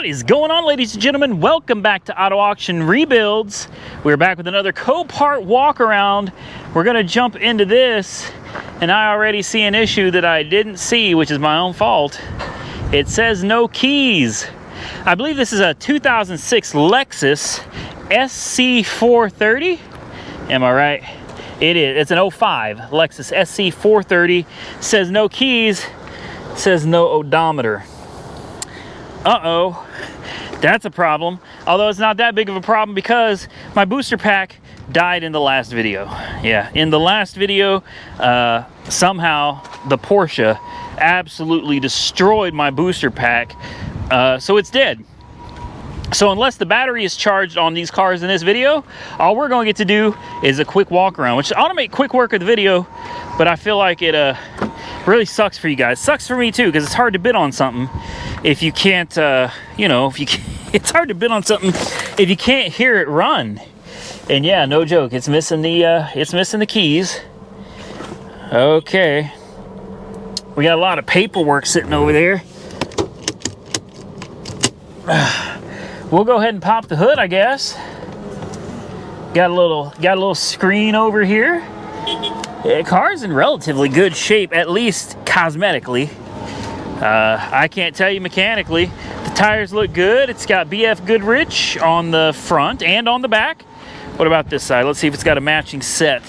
What is going on, ladies and gentlemen? Welcome back to Auto Auction Rebuilds. We're back with another Copart walk around. We're gonna jump into this, and I already see an issue that I didn't see, which is my own fault. It says no keys. I believe this is a 2006 Lexus SC430. Am I right? It is. It's an 05 Lexus SC430. Says no keys. Says no odometer. Uh-oh, that's a problem. Although it's not that big of a problem because my booster pack died in the last video. Yeah, in the last video, somehow the Porsche absolutely destroyed my booster pack. So it's dead. So unless the battery is charged on these cars in this video, all we're going to get to do is a quick walk around, which ought to make quick work of the video, but I feel like it really sucks for you guys. Sucks for me too, because it's hard to bid on something if you can't, you know, if you can't, it's hard to bid on something if you can't hear it run. And yeah, no joke, it's missing the keys. Okay, we got a lot of paperwork sitting over there. We'll go ahead and pop the hood, I guess. Got a little screen over here. The car's in relatively good shape, at least cosmetically. I can't tell you mechanically. The tires look good. It's got BF Goodrich on the front and on the back. What about this side? Let's see if it's got a matching set.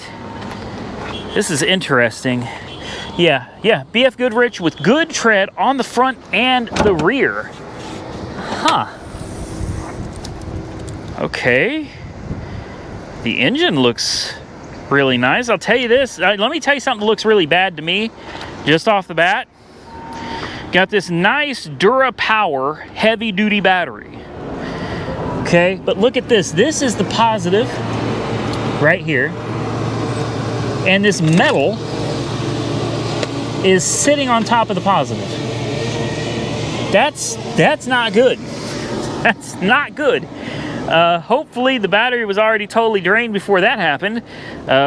This is interesting. Yeah, BF Goodrich with good tread on the front and the rear. Huh. Okay. The engine looks really nice. I'll tell you this. Let me tell you something that looks really bad to me just off the bat. Got this nice DuraPower heavy duty battery. Okay, but look at this. This is the positive right here. And this metal is sitting on top of the positive. That's not good. That's not good. Hopefully the battery was already totally drained before that happened,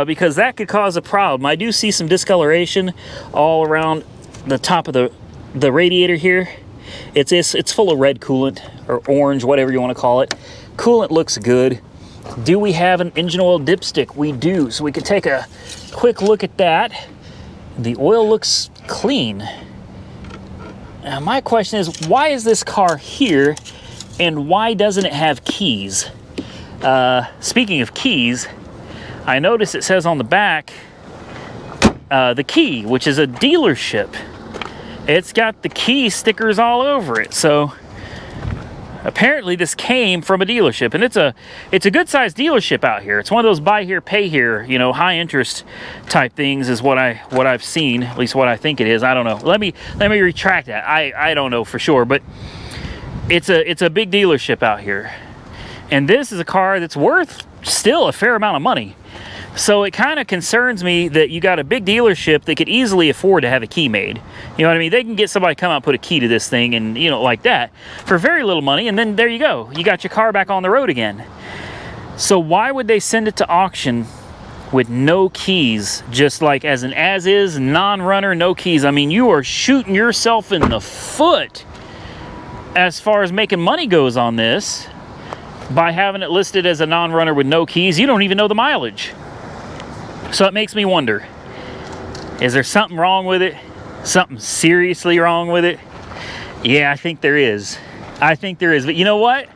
because that could cause a problem. I do see some discoloration all around the top of the radiator here. It's full of red coolant, or orange, whatever you want to call it. Coolant looks good. Do we have an engine oil dipstick? We do, so we could take a quick look at that. The oil looks clean. Now my question is, why is this car here? And why doesn't it have keys? Speaking of keys, I notice it says on the back, the key, which is a dealership. It's got the key stickers all over it. So apparently this came from a dealership, and it's a good sized dealership out here. It's one of those buy here, pay here, you know, high interest type things is what I've seen, at least what I think it is. I don't know. Let me retract that. I don't know for sure, but it's a big dealership out here, and this is a car that's worth still a fair amount of money. So it kind of concerns me that you got a big dealership that could easily afford to have a key made. You know what I mean? They can get somebody to come out and put a key to this thing, and you know, like that, for very little money, and then there you go. You got your car back on the road again. So why would they send it to auction with no keys, just like as an as-is non-runner, no keys? I mean, you are shooting yourself in the foot as far as making money goes on this by having it listed as a non-runner with no keys. You don't even know the mileage. So it makes me wonder, is there something wrong with it? Something seriously wrong with it? Yeah, I think there is. I think there is. But you know what?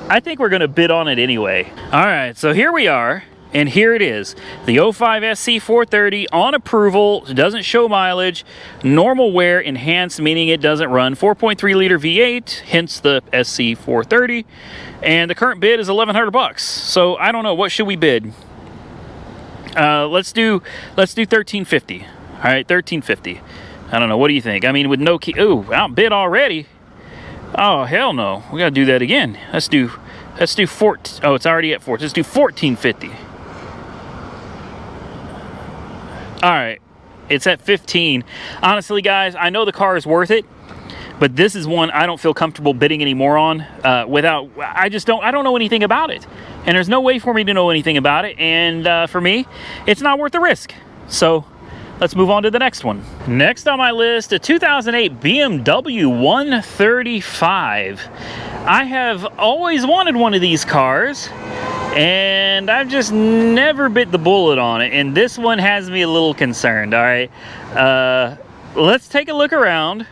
I think we're going to bid on it anyway. All right, so here we are. And here it is, the 05 SC430 on approval. It doesn't show mileage, normal wear, enhanced, meaning it doesn't run, 4.3 liter V8, hence the SC430, and the current bid is $1,100. So I don't know, what should we bid? Let's do $1,350. All right, $1,350. I don't know. What do you think? I mean, with no key. Ooh, outbid already. Oh hell no. We gotta do that again. Let's do 14. Oh, it's already at 4. Let's do $1,450. All right, it's at 15. Honestly, guys, I know the car is worth it, but this is one I don't feel comfortable bidding anymore on. I don't know anything about it, and there's no way for me to know anything about it. And for me, it's not worth the risk. So let's move on to the next one. Next on my list, a 2008 BMW 135. I have always wanted one of these cars, and I've just never bit the bullet on it, and this one has me a little concerned. All right, let's take a look around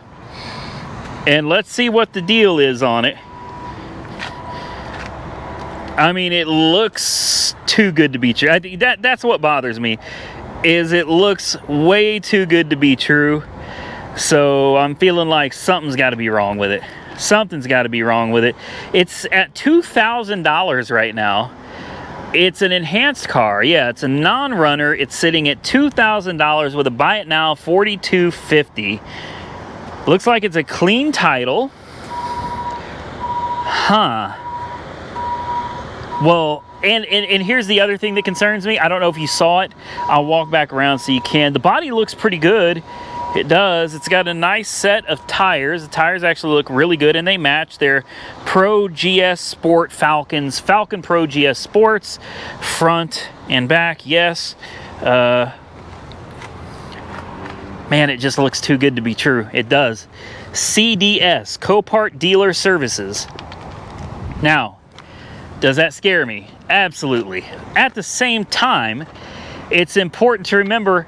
and let's see what the deal is on it. I mean, it looks too good to be true. I think that's what bothers me, is it looks way too good to be true. So I'm feeling like something's got to be wrong with it. Something's got to be wrong with it. It's at $2,000 right now. It's an enhanced car. Yeah, it's a non-runner. It's sitting at $2,000 with a buy it now $4,250. Looks like it's a clean title. Huh. Well, and here's the other thing that concerns me. I don't know if you saw it. I'll walk back around so you can. The body looks pretty good. It does. It's got a nice set of tires. The tires actually look really good, and they match. They're Pro GS Sport Falcons. Falcon Pro GS Sports. Front and back, yes. Man, it just looks too good to be true. It does. CDS, Copart Dealer Services. Now, does that scare me? Absolutely. At the same time, it's important to remember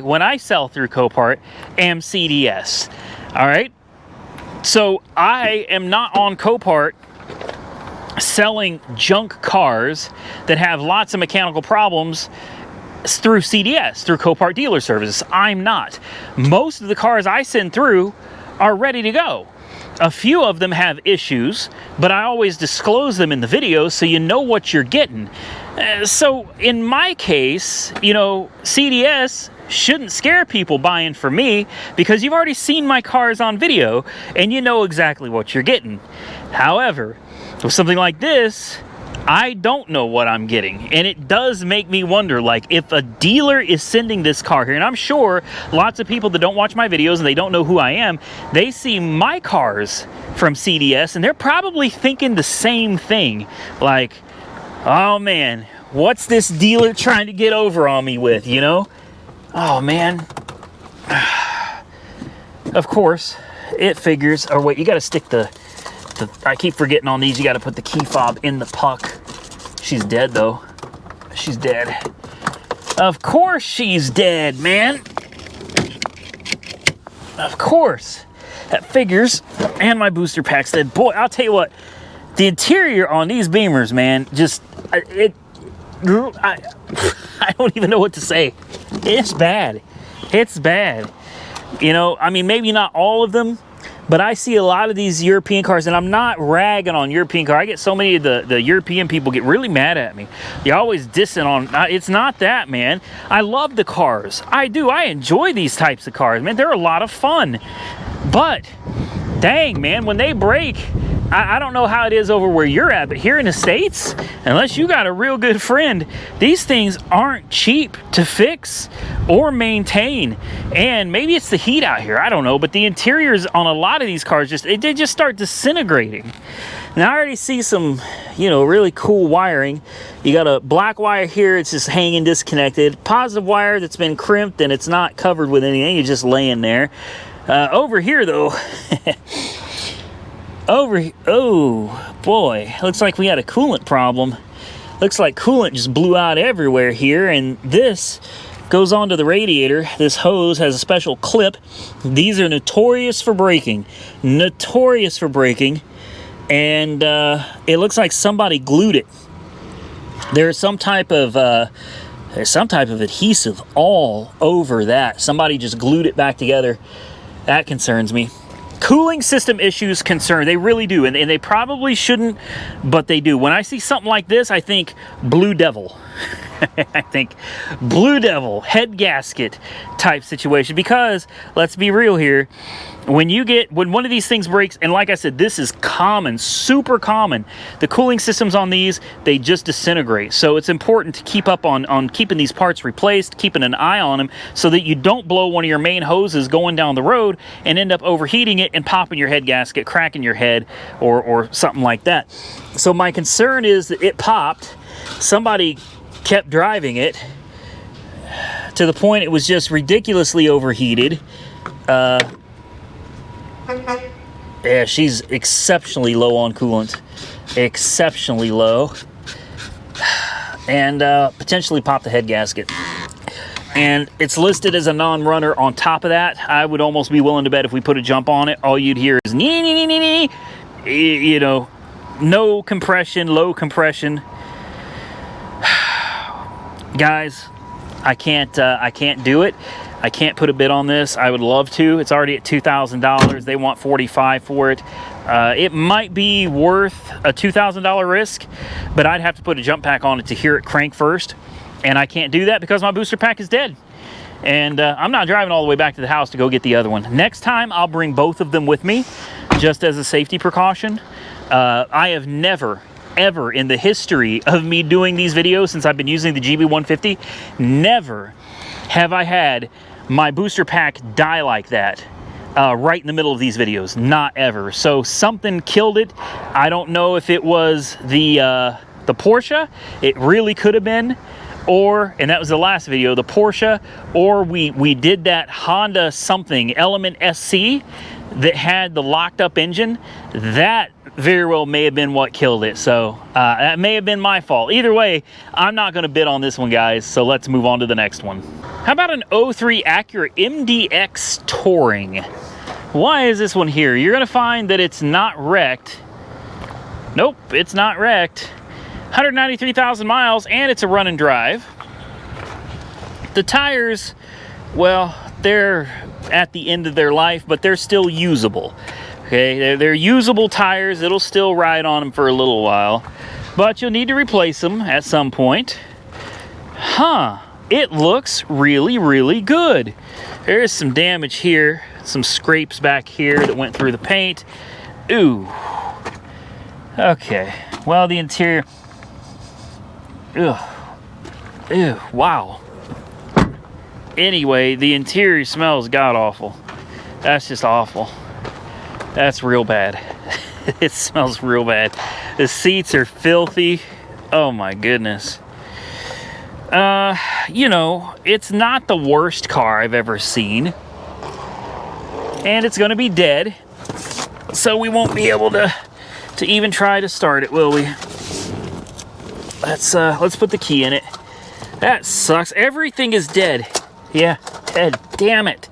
when I sell through Copart, am CDS. All right? So I am not on Copart selling junk cars that have lots of mechanical problems through CDS, through Copart Dealer Services. I'm not. Most of the cars I send through are ready to go. A few of them have issues, but I always disclose them in the video so you know what you're getting. So in my case, you know, CDS shouldn't scare people buying from me because you've already seen my cars on video and you know exactly what you're getting. However, with something like this, I don't know what I'm getting, and it does make me wonder, like, if a dealer is sending this car here, and I'm sure lots of people that don't watch my videos and they don't know who I am, they see my cars from CDS and they're probably thinking the same thing, like, oh man, what's this dealer trying to get over on me with, you know? Oh man. Of course, it figures, or wait, you gotta stick I keep forgetting on these, you gotta put the key fob in the puck. She's dead though. She's dead. Of course she's dead, man. Of course. That figures. And my booster pack's dead. Boy, I'll tell you what, the interior on these Beamers, man, just, I don't even know what to say. It's bad. It's bad. You know, I mean, maybe not all of them, but I see a lot of these European cars, and I'm not ragging on European cars. I get so many of the European people get really mad at me. They're always dissing on, it's not that, man. I love the cars. I do. I enjoy these types of cars, man. They're a lot of fun. But, dang, man, when they break, I don't know how it is over where you're at, but here in the States, unless you got a real good friend, these things aren't cheap to fix or maintain. And maybe it's the heat out here, I don't know, but the interiors on a lot of these cars, they just start disintegrating. Now I already see some, you know, really cool wiring. You got a black wire here, it's just hanging disconnected. Positive wire that's been crimped and it's not covered with anything, it's just laying there. Over here though, oh boy, looks like we had a coolant problem. Looks like coolant just blew out everywhere here, and this goes onto the radiator. This hose has a special clip. These are notorious for breaking. Notorious for breaking. And it looks like somebody glued it. There's some type of adhesive all over that. Somebody just glued it back together. That concerns me. Cooling system issues concern, they really do, and they probably shouldn't, but they do. When I see something like this, I think Blue Devil. I think Blue Devil, head gasket type situation, because let's be real here, when one of these things breaks, and like I said, this is common, super common, the cooling systems on these, they just disintegrate. So it's important to keep up on keeping these parts replaced, keeping an eye on them, so that you don't blow one of your main hoses going down the road and end up overheating it and popping your head gasket, cracking your head, or something like that. So my concern is that it popped, somebody kept driving it to the point it was just ridiculously overheated. Yeah, she's exceptionally low on coolant. Exceptionally low. And potentially pop the head gasket. And it's listed as a non-runner. On top of that, I would almost be willing to bet if we put a jump on it, all you'd hear is nee, nee, nee, nee, nee. You know, no compression, low compression. Guys, I can't do it. I can't put a bid on this. I would love to. It's already at $2,000. They want $45,000 for it. It might be worth a $2,000 risk, but I'd have to put a jump pack on it to hear it crank first. And I can't do that because my booster pack is dead. And I'm not driving all the way back to the house to go get the other one. Next time, I'll bring both of them with me, just as a safety precaution. I have never, ever in the history of me doing these videos, since I've been using the GB150, never have I had my booster pack die like that. Right in the middle of these videos. Not ever. So something killed it. I don't know if it was the Porsche. It really could have been. Or, and that was the last video, the Porsche, or we did that Honda something, Element SC, that had the locked up engine. That very well may have been what killed it. So that may have been my fault. Either way, I'm not going to bid on this one, guys. So let's move on to the next one. How about an 03 Acura MDX Touring? Why is this one here? You're going to find that it's not wrecked. Nope, it's not wrecked. 193,000 miles, and it's a run and drive. The tires, well, they're at the end of their life, but they're still usable. Okay, they're usable tires. It'll still ride on them for a little while, but you'll need to replace them at some point. Huh, it looks really, really good. There's some damage here, some scrapes back here that went through the paint. Ooh. Okay, well, the interior... Ugh. Ew, wow. Anyway, the interior smells god-awful. That's just awful. That's real bad. It smells real bad. The seats are filthy. Oh my goodness. You know, it's not the worst car I've ever seen. And it's gonna be dead. So we won't be able to even try to start it, will we? Let's put the key in it. That sucks. Everything is dead. Yeah, dead. Damn it.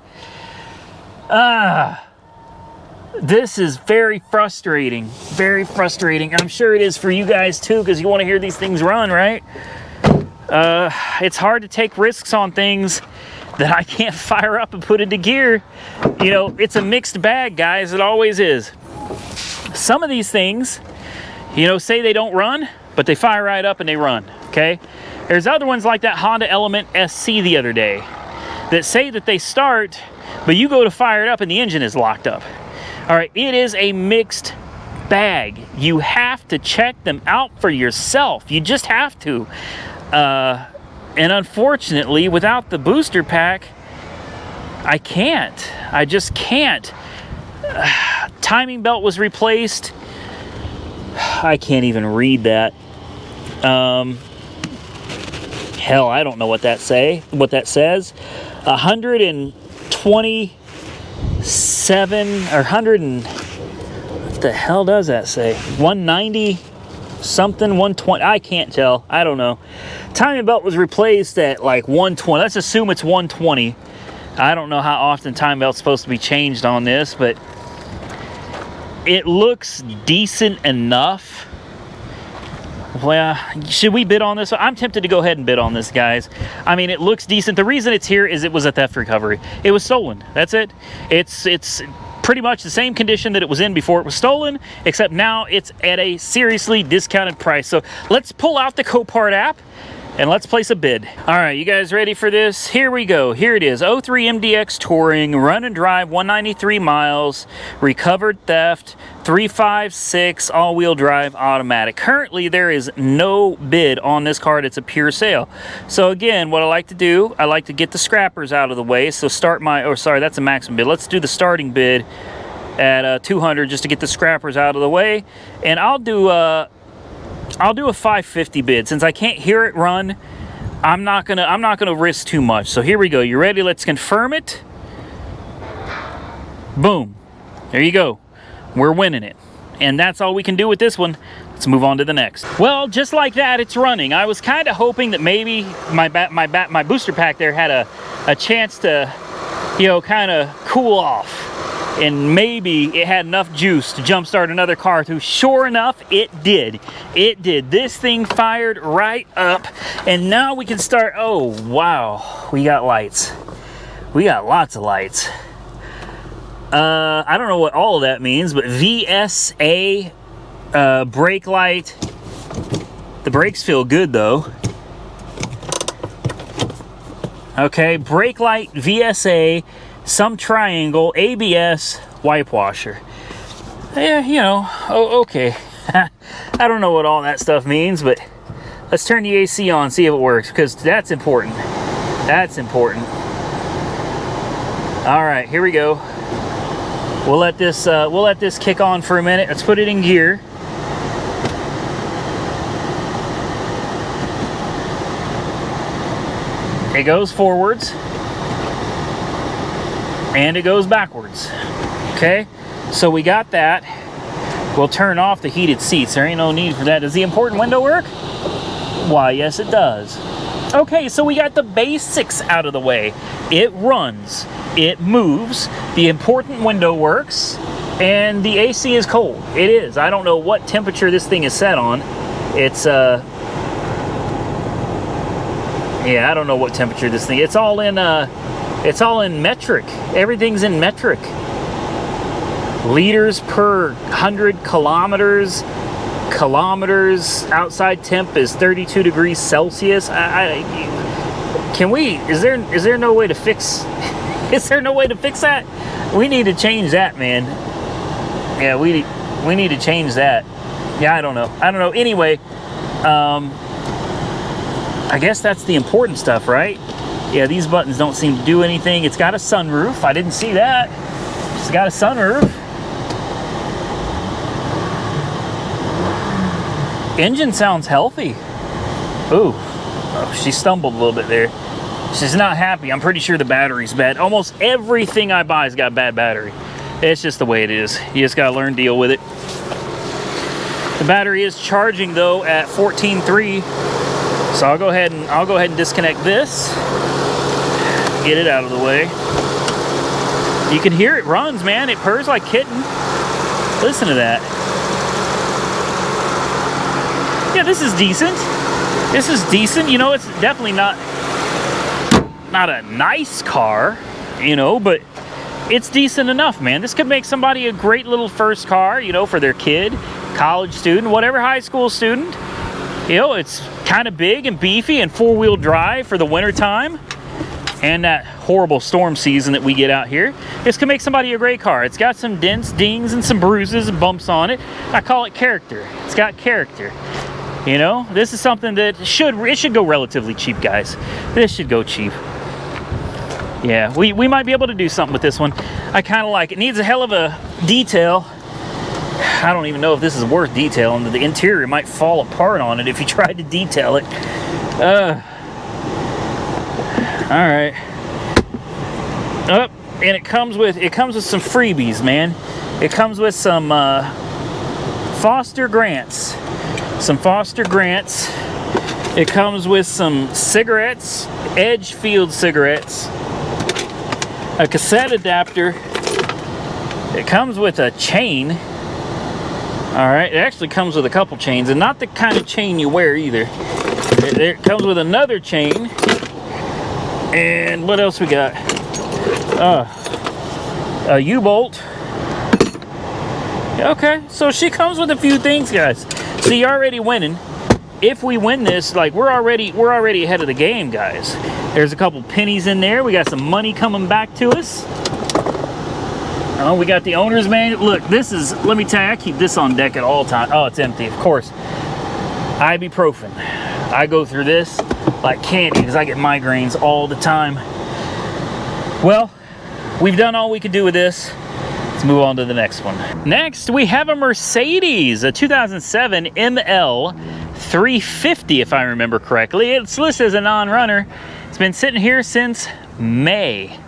This is very frustrating. Very frustrating. And I'm sure it is for you guys too, because you want to hear these things run, right? It's hard to take risks on things that I can't fire up and put into gear. You know, it's a mixed bag, guys. It always is. Some of these things, you know, say they don't run, but they fire right up and they run, okay? There's other ones like that Honda Element SC the other day that say that they start, but you go to fire it up and the engine is locked up. All right, it is a mixed bag. You have to check them out for yourself. You just have to. And unfortunately, without the booster pack, I can't. I just can't. Timing belt was replaced. I can't even read that. Hell, I don't know what that says. 127 or 100 and what the hell does that say? 190 something, 120. I can't tell. I don't know. Timing belt was replaced at like 120. Let's assume it's 120. I don't know how often timing belt's supposed to be changed on this, but it looks decent enough. Well, should we bid on this? I'm tempted to go ahead and bid on this, guys. I mean, it looks decent. The reason it's here is it was a theft recovery. It was stolen. That's it. It's pretty much the same condition that it was in before it was stolen, except now it's at a seriously discounted price. So let's pull out the Copart app and let's place a bid. All right, you guys ready for this? Here we go. Here it is. 03 MDX Touring, run and drive, 193 miles, recovered theft, 356, all-wheel drive, automatic. Currently, there is no bid on this car. It's a pure sale. So again, what I like to do, I like to get the scrappers out of the way. So start my, oh, sorry, that's a maximum bid. Let's do the starting bid at 200 just to get the scrappers out of the way. And I'll do a 550 bid. Since I can't hear it run, I'm not gonna risk too much. So here we go. You ready? Let's confirm it. Boom. There you go. We're winning it. And that's all we can do with this one. Let's move on to the next. Well, just like that, it's running. I was kind of hoping that maybe my booster pack there had a chance to, you know, kind of cool off. And maybe it had enough juice to jumpstart another car through. Sure enough, it did. It did. This thing fired right up. And now we can start. Oh, wow. We got lights. We got lots of lights. I don't know what all of that means, but VSA brake light. The brakes feel good, though. Okay, brake light, VSA, some triangle, ABS, wipe washer. Yeah, you know, oh, okay. I don't know what all that stuff means, but let's turn the AC on, see if it works, because that's important. That's important. All right, here we go. We'll let this kick on for a minute. Let's put it in gear. It goes forwards and it goes backwards. Okay, so we got that. We'll turn off the heated seats. There ain't no need for that. Does the important window work? Why, yes it does. Okay, so we got the basics out of the way. It runs, it moves, the important window works, and the AC is cold. It is. I don't know what temperature this thing is set on. It's yeah, I don't know what temperature this thing. It's all in metric. Everything's in metric. Liters per 100 kilometers. Kilometers. Outside temp is 32 degrees Celsius. Can we? Is there no way to fix? Is there no way to fix that? We need to change that, man. Yeah, we need to change that. Yeah, I don't know. Anyway, I guess that's the important stuff, right? Yeah, these buttons don't seem to do anything. It's got a sunroof. I didn't see that. It's got a sunroof. Engine sounds healthy. Ooh, oh, she stumbled a little bit there. She's not happy. I'm pretty sure the battery's bad. Almost everything I buy has got a bad battery. It's just the way it is. You just gotta learn to deal with it. The battery is charging though at 14.3. So I'll go ahead and disconnect this. Get it out of the way. You can hear it runs, man. It purrs like kitten. Listen to that. Yeah, this is decent. This is decent. You know, it's definitely not a nice car, you know, but it's decent enough, man. This could make somebody a great little first car, you know, for their kid, college student, whatever, high school student. You know, it's kind of big and beefy and four-wheel drive for the winter time and that horrible storm season that we get out here. This can make somebody a great car. It's got some dents, dings, and some bruises and bumps on it. I call it character. It's got character. You know, this is something that should go relatively cheap, guys. This should go cheap. Yeah, we might be able to do something with this one. I kind of like it. It needs a hell of a detail. I don't even know if this is worth detailing. The interior might fall apart on it if you tried to detail it. All right. Oh, and it comes with some freebies, man. It comes with some Foster grants. Some Foster grants. It comes with some cigarettes, Edgefield cigarettes, a cassette adapter. It comes with a chain. All right, it actually comes with a couple chains, and not the kind of chain you wear either. It comes with another chain. And what else we got? A U-bolt. Okay, so she comes with a few things, guys. So you're already winning. If we win this, like, we're already ahead of the game, guys. There's a couple pennies in there. We got some money coming back to us. Oh, we got the owner's manual. Look, this is, let me tell you, I keep this on deck at all times. Oh, it's empty, of course. Ibuprofen. I go through this like candy because I get migraines all the time. Well, we've done all we could do with this. Let's move on to the next one. Next, we have a Mercedes, a 2007 ML 350, if I remember correctly. It's listed as a non-runner. It's been sitting here since May.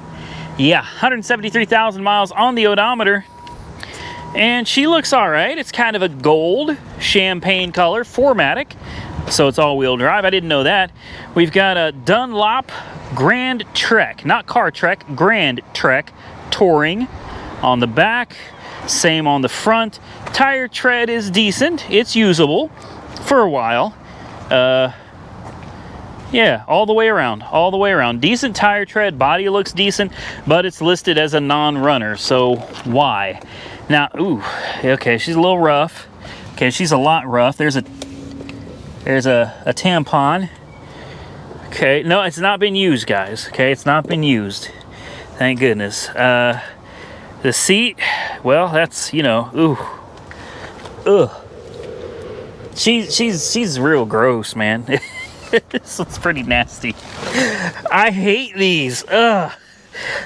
Yeah, 173,000 miles on the odometer. And she looks all right. It's kind of a gold champagne color, 4MATIC, so it's all-wheel drive. I didn't know that. We've got a Dunlop Grand Trek, not Car Trek, Grand Trek Touring on the back. Same on the front. Tire tread is decent. It's usable for a while. Yeah, all the way around, all the way around. Decent tire tread, body looks decent, but it's listed as a non-runner, so why? Now, ooh, okay, she's a little rough. Okay, she's a lot rough. There's a tampon. Okay, no, it's not been used, guys. Okay, it's not been used. Thank goodness. The seat, well, that's, you know, ooh, ugh. She's real gross, man. This one's pretty nasty. I hate these. Ugh.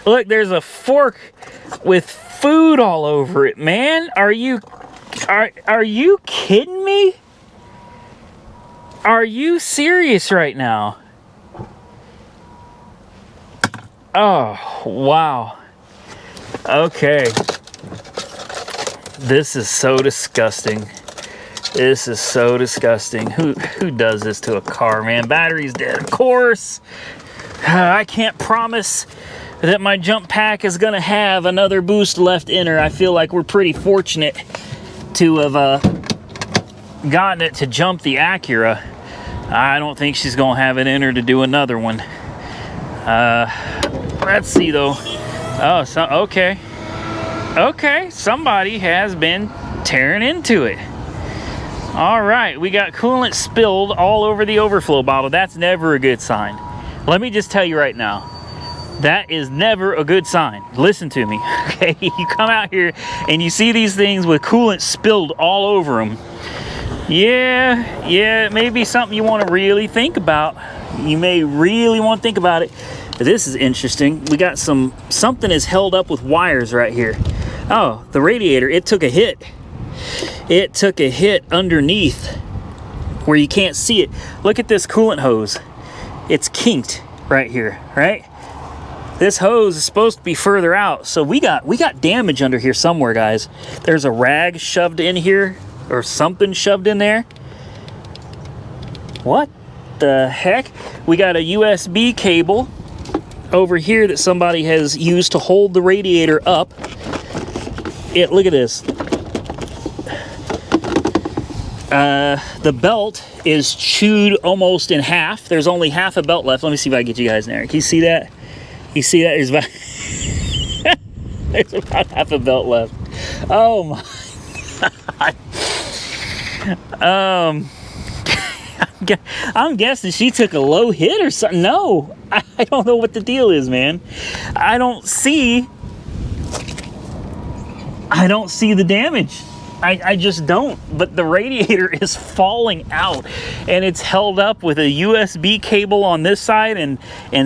Look, there's a fork with food all over it, man. Are you kidding me? Are you serious right now? Oh, wow. Okay. This is so disgusting. This is so disgusting. Who does this to a car, man? Battery's dead, of course. I can't promise that my jump pack is gonna have another boost left in her. I feel like we're pretty fortunate to have gotten it to jump the Acura. I don't think she's gonna have it in her to do another one. Let's see though. Oh, so okay. Okay, somebody has been tearing into it. All right, we got coolant spilled all over the overflow bottle. That's never a good sign. Let me just tell you right now, that is never a good sign. Listen to me, okay? You come out here and you see these things with coolant spilled all over them. Yeah, it may be something you want to really think about. You may really want to think about it. This is interesting. We got something is held up with wires right here. Oh, the radiator, it took a hit. It took a hit underneath where you can't see it. Look at this coolant hose. It's kinked right here, right? This hose is supposed to be further out. So we got damage under here somewhere, guys. There's a rag shoved in here or something shoved in there. What the heck? We got a USB cable over here that somebody has used to hold the radiator up. Look at this. The belt is chewed almost in half. There's only half a belt left. Let me see if I can get you guys in there. Can you see that? You see that? There's about, there's about half a belt left. Oh my God. I'm guessing she took a low hit or something. No, I don't know what the deal is, man. I don't see the damage. I just don't. But the radiator is falling out, and it's held up with a USB cable on this side and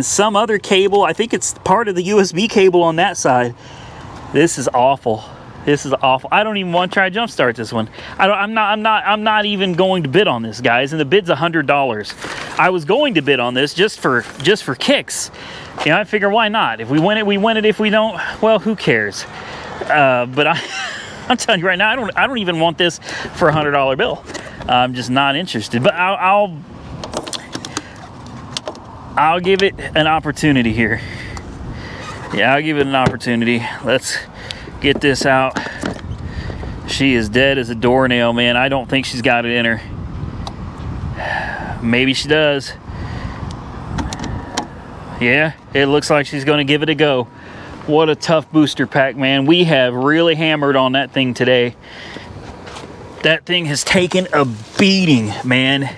some other cable. I think it's part of the USB cable on that side. This is awful. This is awful. I don't even want to try to jump start this one. I'm not even going to bid on this, guys. And the bid's $100. I was going to bid on this just for kicks. You know, I figure why not? If we win it, we win it. If we don't, well, who cares? But I'm telling you right now, I don't even want this for a $100 bill. I'm just not interested. But I'll give it an opportunity here. Yeah, I'll give it an opportunity. Let's get this out. She is dead as a doornail, man. I don't think she's got it in her. Maybe she does. Yeah, it looks like she's going to give it a go. What a tough booster pack, man. We have really hammered on that thing today. That thing has taken a beating, man.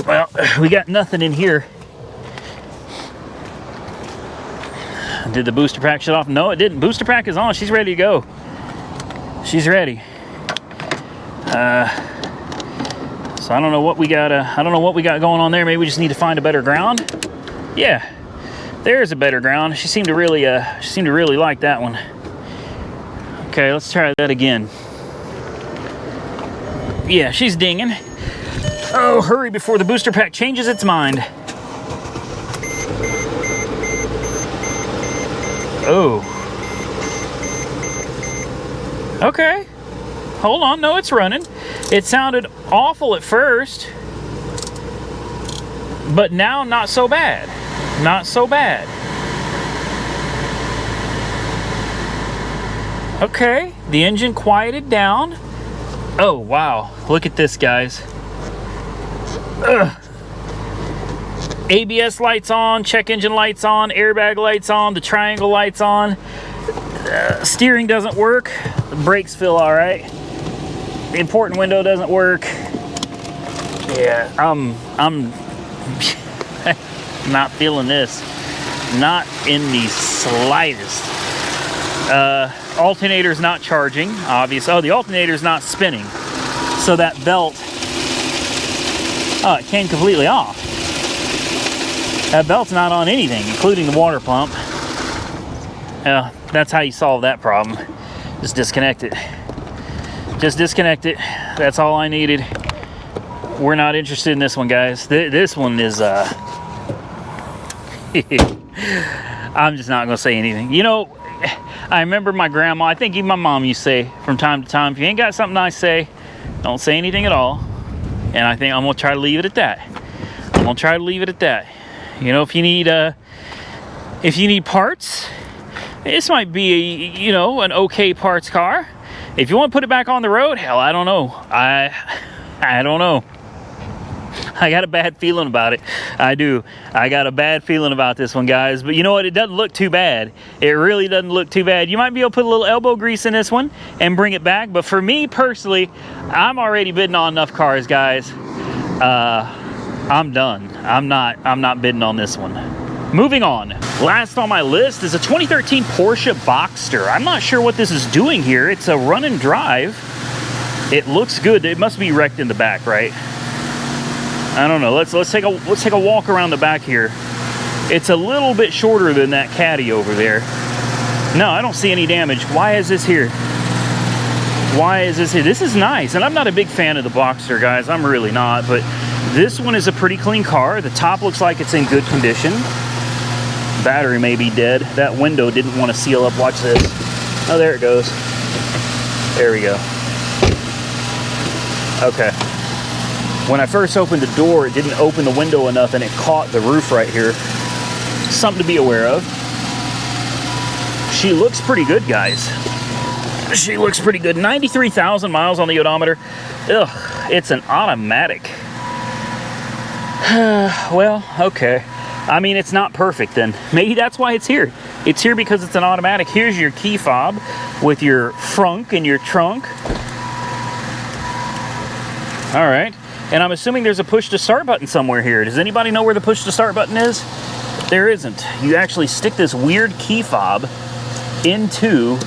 Well, we got nothing in here. Did the booster pack shut off? No, it didn't. Booster pack is on. She's ready to go. She's ready. So I don't know what we got. I don't know what we got going on there. Maybe we just need to find a better ground. Yeah, there's a better ground. She seemed to really like that one. Okay, let's try that again. Yeah, she's dinging. Oh, hurry before the booster pack changes its mind. Oh. Okay. Hold on. No, it's running. It sounded awful at first, but now not so bad. Not so bad. Okay. The engine quieted down. Oh, wow. Look at this, guys. Ugh. ABS lights on, check engine lights on, airbag lights on, the triangle lights on. Steering doesn't work. The brakes feel all right. The important window doesn't work. Yeah, I'm not feeling this. Not in the slightest. Alternator's not charging, obviously. Oh, the alternator's not spinning. So that belt, oh, it came completely off. That belt's not on anything, including the water pump. That's how you solve that problem. Just disconnect it. Just disconnect it. That's all I needed. We're not interested in this one, guys. This one is, I'm just not gonna say anything. You know, I remember my grandma, I think even my mom used to say from time to time, if you ain't got something nice to say, don't say anything at all. And I think I'm gonna try to leave it at that. I'm gonna try to leave it at that. You know, if you need parts, this might be, you know, an okay parts car. If you want to put it back on the road, hell, I don't know. I don't know. I got a bad feeling about it. I do. I got a bad feeling about this one, guys. But you know what? It doesn't look too bad. It really doesn't look too bad. You might be able to put a little elbow grease in this one and bring it back. But for me personally, I'm already bidding on enough cars, guys. I'm done. I'm not bidding on this one. Moving on. Last on my list is a 2013 Porsche Boxster. I'm not sure what this is doing here. It's a run and drive. It looks good. It must be wrecked in the back, right? I don't know. Let's take a walk around the back here. It's a little bit shorter than that Caddy over there. No, I don't see any damage. Why is this here? Why is this here? This is nice, and I'm not a big fan of the Boxster, guys. I'm really not, but this one is a pretty clean car. The top looks like it's in good condition. Battery may be dead. That window didn't want to seal up. Watch this. Oh, there it goes. There we go. Okay. When I first opened the door, it didn't open the window enough and it caught the roof right here. Something to be aware of. She looks pretty good, guys. She looks pretty good. 93,000 miles on the odometer. Ugh, it's an automatic. Well, okay. I mean, it's not perfect then. Maybe that's why it's here. It's here because it's an automatic. Here's your key fob with your frunk and your trunk. All right. And I'm assuming there's a push to start button somewhere here. Does anybody know where the push to start button is? There isn't. You actually stick this weird key fob into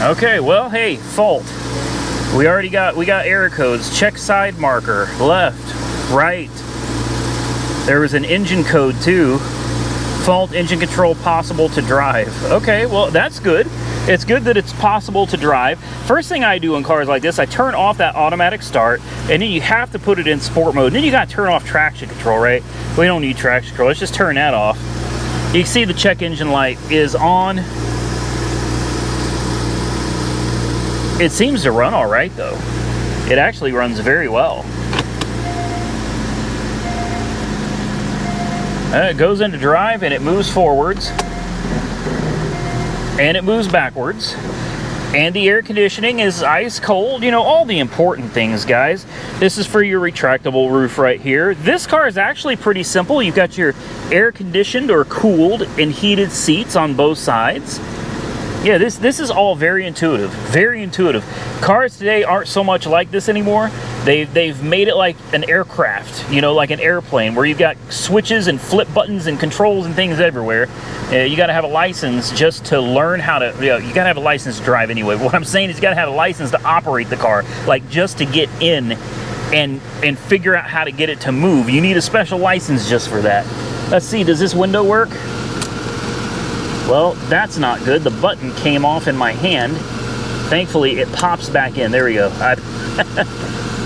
okay, well, hey, fault. We got error codes. Check side marker, left, right. There was an engine code too. Fault engine control possible to drive. Okay, well, that's good. It's good that it's possible to drive. First thing I do in cars like this, I turn off that automatic start, and then you have to put it in sport mode. And then you gotta turn off traction control, right? We don't need traction control. Let's just turn that off. You can see the check engine light is on. It seems to run all right, though. It actually runs very well. It goes into drive and it moves forwards. And it moves backwards. And the air conditioning is ice cold. You know, all the important things, guys. This is for your retractable roof right here. This car is actually pretty simple. You've got your air conditioned or cooled and heated seats on both sides. Yeah, this is all very intuitive. Very intuitive. Cars today aren't so much like this anymore. They've made it like an aircraft, you know, like an airplane, where you've got switches and flip buttons and controls and things everywhere. You got to have a license just to learn how to, you know, you got to have a license to drive anyway. What I'm saying is you got to have a license to operate the car, like just to get in and figure out how to get it to move. You need a special license just for that. Let's see, does this window work? Well, that's not good. The button came off in my hand. Thankfully, it pops back in. There we go.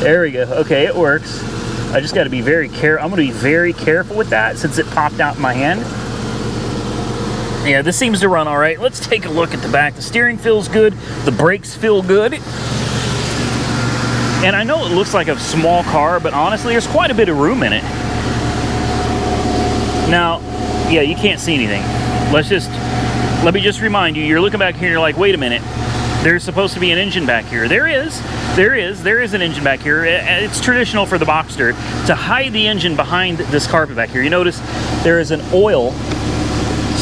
There we go. Okay, it works. I just got to be very careful. I'm going to be very careful with that since it popped out in my hand. Yeah, this seems to run all right. Let's take a look at the back. The steering feels good. The brakes feel good. And I know it looks like a small car, but honestly, there's quite a bit of room in it. Now, yeah, you can't see anything. Let me just remind you, you're looking back here and you're like, wait a minute, there's supposed to be an engine back here. There is an engine back here. It's traditional for the Boxster to hide the engine behind this carpet back here. You notice there is an oil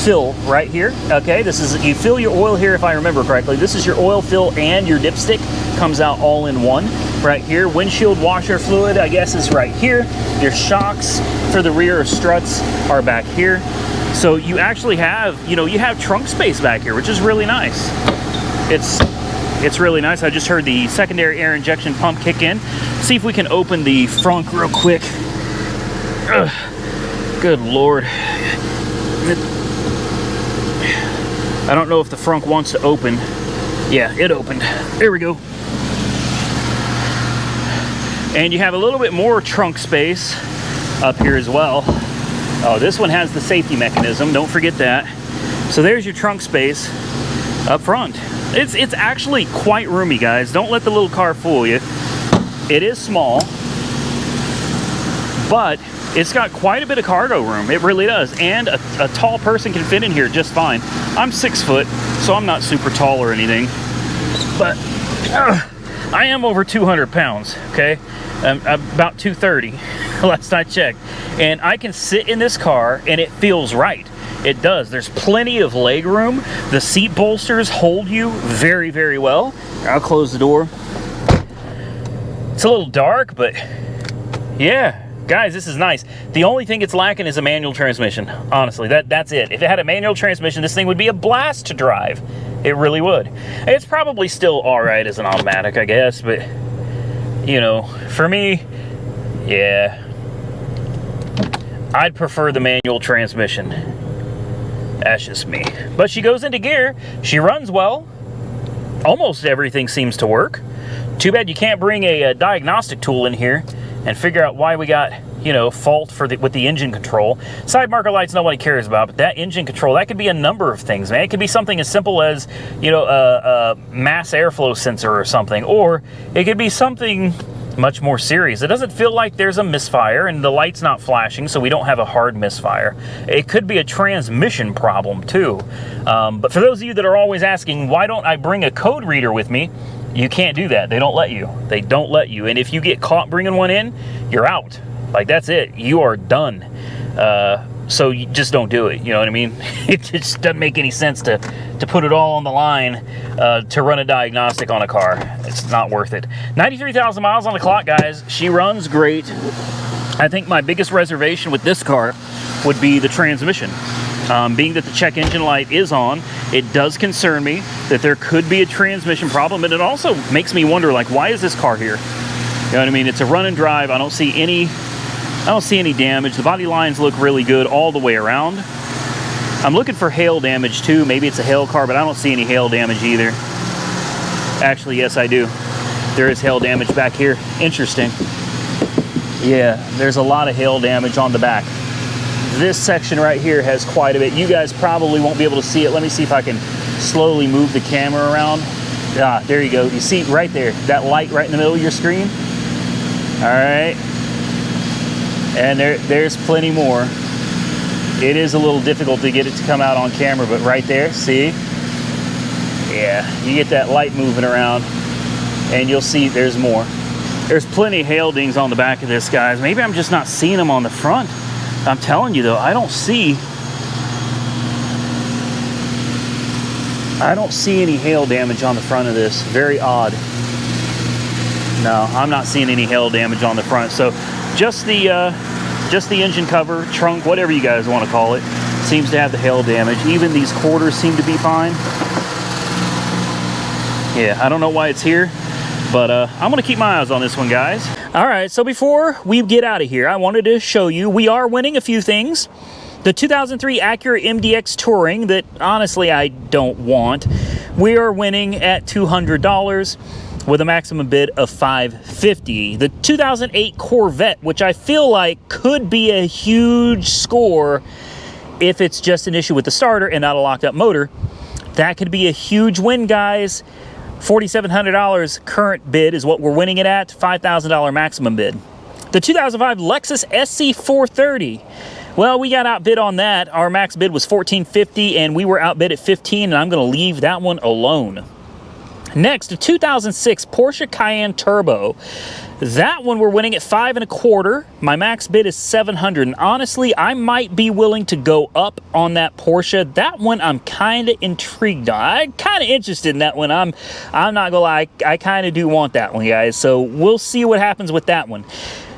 fill right here. Okay, you fill your oil here if I remember correctly. This is your oil fill and your dipstick comes out all in one right here. Windshield washer fluid, I guess, is right here. Your shocks for the rear struts are back here. So you actually have, you have trunk space back here, which is really nice. It's really nice. I just heard the secondary air injection pump kick in. See if we can open the frunk real quick. Ugh, good Lord. I don't know if the frunk wants to open. Yeah, it opened. There we go. And you have a little bit more trunk space up here as well. Oh, this one has the safety mechanism. Don't forget that. So there's your trunk space up front. It's actually quite roomy, guys. Don't let the little car fool you. It is small, but it's got quite a bit of cargo room. It really does. And a tall person can fit in here just fine. I'm 6 foot, so I'm not super tall or anything. But I am over 200 pounds, okay? I'm about 230, last I checked. And I can sit in this car, and it feels right. It does. There's plenty of leg room. The seat bolsters hold you very, very well. I'll close the door. It's a little dark, but yeah. Guys, this is nice. The only thing it's lacking is a manual transmission. Honestly, that's it. If it had a manual transmission, this thing would be a blast to drive. It really would. It's probably still all right as an automatic, I guess, but, for me, yeah, I'd prefer the manual transmission. That's just me. But she goes into gear. She runs well. Almost everything seems to work. Too bad you can't bring a diagnostic tool in here and figure out why we got, fault with the engine control. Side marker lights nobody cares about, but that engine control, that could be a number of things, man. It could be something as simple as, a mass airflow sensor or something, or it could be something much more serious. It doesn't feel like there's a misfire and the light's not flashing, so we don't have a hard misfire. It could be a transmission problem too. But for those of you that are always asking, why don't I bring a code reader with me? You can't do that. They don't let you. They don't let you. And if you get caught bringing one in, you're out. Like, that's it. You are done. So you just don't do it. You know what I mean? It just doesn't make any sense to put it all on the line to run a diagnostic on a car. It's not worth it. 93,000 miles on the clock, guys. She runs great. I think my biggest reservation with this car would be the transmission. Being that the check engine light is on, it does concern me that there could be a transmission problem, and it also makes me wonder, like, why is this car here? You know what I mean? It's a run and drive. I don't see any damage. The body lines look really good all the way around. I'm looking for hail damage too. Maybe it's a hail car, but I don't see any hail damage either. Actually, yes, I do. There is hail damage back here. Interesting. Yeah, there's a lot of hail damage on the back. This section right here has quite a bit. You guys probably won't be able to see it. Let me see if I can slowly move the camera around. Ah, there you go. You see right there, that light right in the middle of your screen? All right. And there's plenty more. It is a little difficult to get it to come out on camera, but right there, see? Yeah, you get that light moving around, and you'll see there's more. There's plenty of hail dings on the back of this, guys. Maybe I'm just not seeing them on the front. I'm telling you though, I don't see any hail damage on the front of this. Very odd. No, I'm not seeing any hail damage on the front. So just the engine cover, trunk, whatever you guys want to call it, seems to have the hail damage. Even these quarters seem to be fine. Yeah, I don't know why it's here, but I'm gonna keep my eyes on this one, guys. All right, so before we get out of here, I wanted to show you, we are winning a few things. The 2003 Acura MDX Touring that honestly I don't want. We are winning at $200 with a maximum bid of $550. The 2008 Corvette, which I feel like could be a huge score if it's just an issue with the starter and not a locked up motor, that could be a huge win, guys. $4,700 current bid is what we're winning it at, $5,000 maximum bid. The 2005 Lexus SC430. Well, we got outbid on that. Our max bid was $1,450 and we were outbid at $15, and I'm going to leave that one alone. Next, a 2006 Porsche Cayenne Turbo. That one we're winning at $5.25. My max bid is $700, and honestly, I might be willing to go up on that Porsche. That one I'm kind of intrigued on. I'm kind of interested in that one. I'm not gonna lie, I kind of do want that one, guys. So we'll see what happens with that one.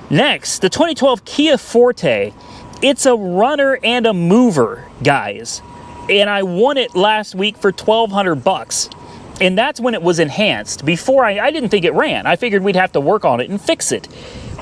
Next, the 2012 Kia Forte. It's a runner and a mover, guys, and I won it last week for $1,200. And that's when it was enhanced. Before, I didn't think it ran. I figured we'd have to work on it and fix it.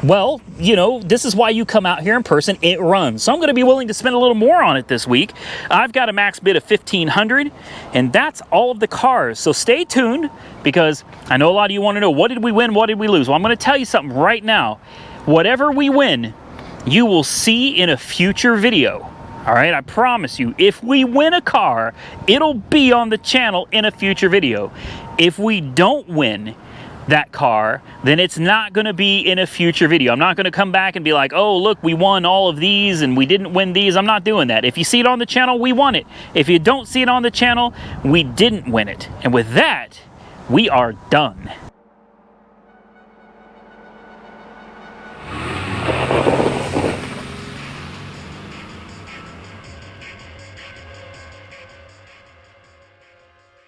Well, you know, this is why you come out here in person. It runs. So I'm going to be willing to spend a little more on it this week. I've got a max bid of $1,500, and that's all of the cars. So stay tuned, because I know a lot of you want to know, what did we win, what did we lose? Well, I'm going to tell you something right now. Whatever we win, you will see in a future video. All right, I promise you, if we win a car, it'll be on the channel in a future video. If we don't win that car, then it's not going to be in a future video. I'm not going to come back and be like, oh, look, we won all of these and we didn't win these. I'm not doing that. If you see it on the channel, we won it. If you don't see it on the channel, we didn't win it. And with that, we are done.